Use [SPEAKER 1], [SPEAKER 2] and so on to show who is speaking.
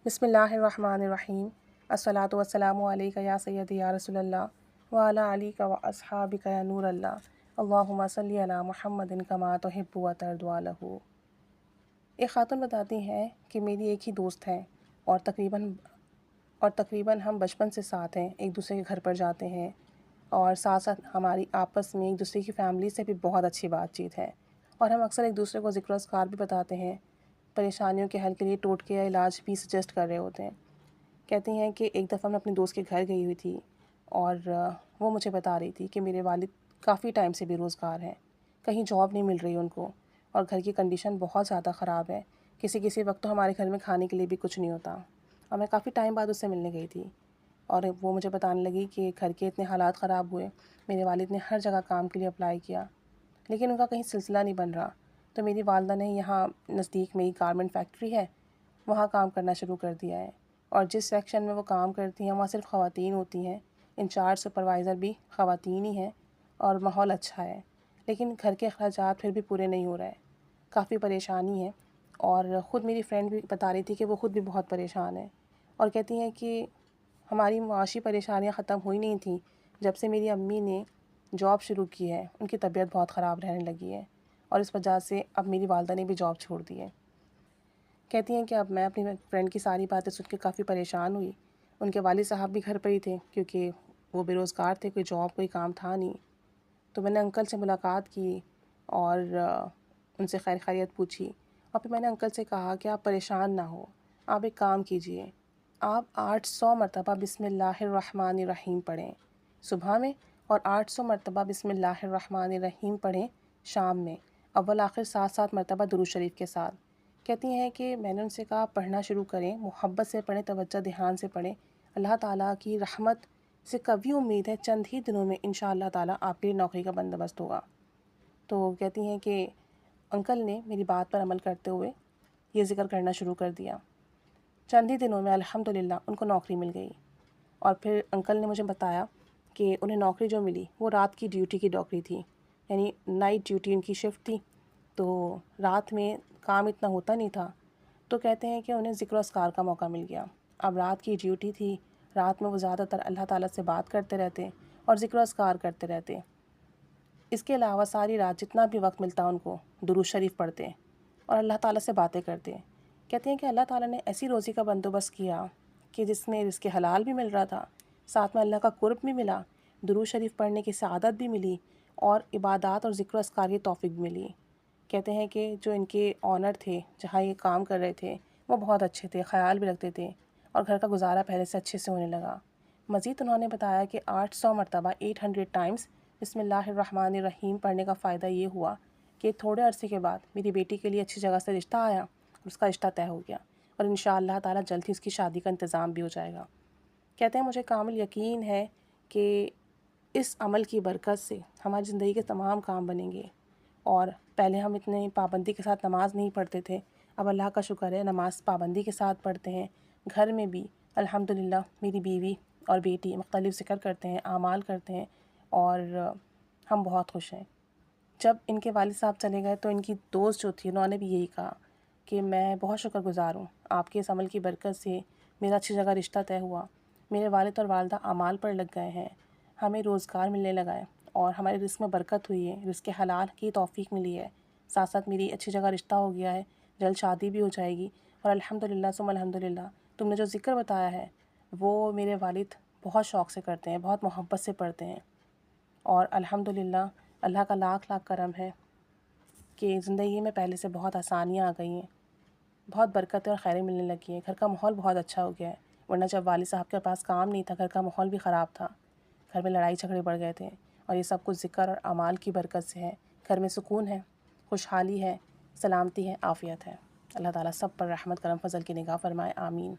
[SPEAKER 1] بسم اللہ الرحمن الرحیم الصلاۃ والسلام علیک یا سیدی یا رسول اللہ وعلی علیک و اصحابک یا نور اللہ اللہم صلی علی محمد کما تحب و ترضی لہ۔ ایک خاتون بتاتی ہیں کہ میری ایک ہی دوست ہے اور تقریباً ہم بچپن سے ساتھ ہیں، ایک دوسرے کے گھر پر جاتے ہیں اور ساتھ ساتھ ہماری آپس میں ایک دوسرے کی فیملی سے بھی بہت اچھی بات چیت ہے، اور ہم اکثر ایک دوسرے کو ذکر و اذکار بھی بتاتے ہیں، پریشانیوں کے حل کے لیے ٹوٹکے یا علاج بھی سجیسٹ کر رہے ہوتے ہیں۔ کہتی ہیں کہ ایک دفعہ میں اپنے دوست کے گھر گئی ہوئی تھی اور وہ مجھے بتا رہی تھی کہ میرے والد کافی ٹائم سے بے روزگار ہیں، کہیں جاب نہیں مل رہی ان کو، اور گھر کی کنڈیشن بہت زیادہ خراب ہے، کسی وقت تو ہمارے گھر میں کھانے کے لیے بھی کچھ نہیں ہوتا۔ اور میں کافی ٹائم بعد اس سے ملنے گئی تھی اور وہ مجھے بتانے لگی کہ گھر کے اتنے حالات خراب ہوئے، میرے والد نے ہر جگہ کام کے لیے اپلائی کیا لیکن ان کا کہیں سلسلہ نہیں بن رہا، تو میری والدہ نے یہاں نزدیک میں ہی گارمنٹ فیکٹری ہے وہاں کام کرنا شروع کر دیا ہے، اور جس سیکشن میں وہ کام کرتی ہیں وہاں صرف خواتین ہوتی ہیں، انچارج سپروائزر بھی خواتین ہی ہیں اور ماحول اچھا ہے، لیکن گھر کے اخراجات پھر بھی پورے نہیں ہو رہے، کافی پریشانی ہے۔ اور خود میری فرینڈ بھی بتا رہی تھی کہ وہ خود بھی بہت پریشان ہے، اور کہتی ہیں کہ ہماری معاشی پریشانیاں ختم ہوئی نہیں تھیں جب سے میری امی نے جاب شروع کی ہے، ان کی طبیعت بہت خراب رہنے لگی ہے اور اس وجہ سے اب میری والدہ نے بھی جاب چھوڑ دی ہے۔ کہتی ہیں کہ اب میں اپنی فرینڈ کی ساری باتیں سن کے کافی پریشان ہوئی، ان کے والد صاحب بھی گھر پر ہی تھے کیونکہ وہ بے روزگار تھے، کوئی جاب کوئی کام تھا نہیں، تو میں نے انکل سے ملاقات کی اور ان سے خیر خیریت پوچھی، اور پھر میں نے انکل سے کہا کہ آپ پریشان نہ ہو، آپ ایک کام کیجئے، آپ 800 مرتبہ بسم اللہ الرحمن الرحیم پڑھیں صبح میں، اور 800 مرتبہ بسم اللہ الرحمن الرحیم پڑھیں شام میں، اول آخر 7 مرتبہ درود شریف کے ساتھ۔ کہتی ہیں کہ میں نے ان سے کہا پڑھنا شروع کریں، محبت سے پڑھیں، توجہ دھیان سے پڑھیں، اللہ تعالیٰ کی رحمت سے کبھی امید ہے چند ہی دنوں میں انشاءاللہ تعالیٰ آپ کے لیے نوکری کا بندوبست ہوگا۔ تو کہتی ہیں کہ انکل نے میری بات پر عمل کرتے ہوئے یہ ذکر کرنا شروع کر دیا، چند ہی دنوں میں الحمدللہ ان کو نوکری مل گئی، اور پھر انکل نے مجھے بتایا کہ انہیں نوکری جو ملی وہ رات کی ڈیوٹی کی نوکری تھی، یعنی نائٹ ڈیوٹی ان کی شفٹ تھی، تو رات میں کام اتنا ہوتا نہیں تھا، تو کہتے ہیں کہ انہیں ذکر و اذکار کا موقع مل گیا۔ اب رات کی ڈیوٹی تھی، رات میں وہ زیادہ تر اللہ تعالیٰ سے بات کرتے رہتے اور ذکر و اذکار کرتے رہتے، اس کے علاوہ ساری رات جتنا بھی وقت ملتا ان کو درود شریف پڑھتے اور اللہ تعالیٰ سے باتیں کرتے۔ کہتے ہیں کہ اللہ تعالیٰ نے ایسی روزی کا بندوبست کیا کہ جس میں رزق حلال بھی مل رہا تھا، ساتھ میں اللہ کا قرب بھی ملا، درود شریف پڑھنے کی سعادت بھی ملی، اور عبادات اور ذکر و اذکار کی توفیق بھی ملی۔ کہتے ہیں کہ جو ان کے آنر تھے جہاں یہ کام کر رہے تھے وہ بہت اچھے تھے، خیال بھی رکھتے تھے، اور گھر کا گزارا پہلے سے اچھے سے ہونے لگا۔ مزید انہوں نے بتایا کہ 800 مرتبہ 800 ٹائمز بسم اللہ الرحمن الرحیم پڑھنے کا فائدہ یہ ہوا کہ تھوڑے عرصے کے بعد میری بیٹی کے لیے اچھی جگہ سے رشتہ آیا اور اس کا رشتہ طے ہو گیا، اور انشاءاللہ تعالیٰ جلد ہی اس کی شادی کا انتظام بھی ہو جائے گا۔ کہتے ہیں مجھے کامل یقین ہے کہ اس عمل کی برکت سے ہماری زندگی کے تمام کام بنیں گے، اور پہلے ہم اتنے پابندی کے ساتھ نماز نہیں پڑھتے تھے، اب اللہ کا شکر ہے نماز پابندی کے ساتھ پڑھتے ہیں، گھر میں بھی الحمدللہ میری بیوی اور بیٹی مختلف ذکر کرتے ہیں، اعمال کرتے ہیں، اور ہم بہت خوش ہیں۔ جب ان کے والد صاحب چلے گئے تو ان کی دوست جو تھی انہوں نے بھی یہی کہا کہ میں بہت شکر گزار ہوں، آپ کے اس عمل کی برکت سے میرا اچھی جگہ رشتہ طے ہوا، میرے والد اور والدہ اعمال پر لگ گئے ہیں، ہمیں روزگار ملنے لگا ہے، اور ہمارے رزق میں برکت ہوئی ہے، رزق حلال کی توفیق ملی ہے، ساتھ ساتھ میری اچھی جگہ رشتہ ہو گیا ہے، جلد شادی بھی ہو جائے گی، اور الحمدللہ ثم الحمدللہ تم نے جو ذکر بتایا ہے وہ میرے والد بہت شوق سے کرتے ہیں، بہت محبت سے پڑھتے ہیں، اور الحمدللہ اللہ کا لاکھ لاکھ کرم ہے کہ زندگی میں پہلے سے بہت آسانیاں آ گئی ہیں، بہت برکتیں اور خیریں ملنے لگی ہیں، گھر کا ماحول بہت اچھا ہو گیا ہے، ورنہ جب والد صاحب کے پاس کام نہیں تھا گھر کا ماحول بھی خراب تھا، گھر میں لڑائی جھگڑے بڑھ گئے تھے، اور یہ سب کچھ ذکر اور اعمال کی برکت سے ہے، گھر میں سکون ہے، خوشحالی ہے، سلامتی ہے، عافیت ہے۔ اللہ تعالیٰ سب پر رحمت کرم فضل کی نگاہ فرمائے، آمین۔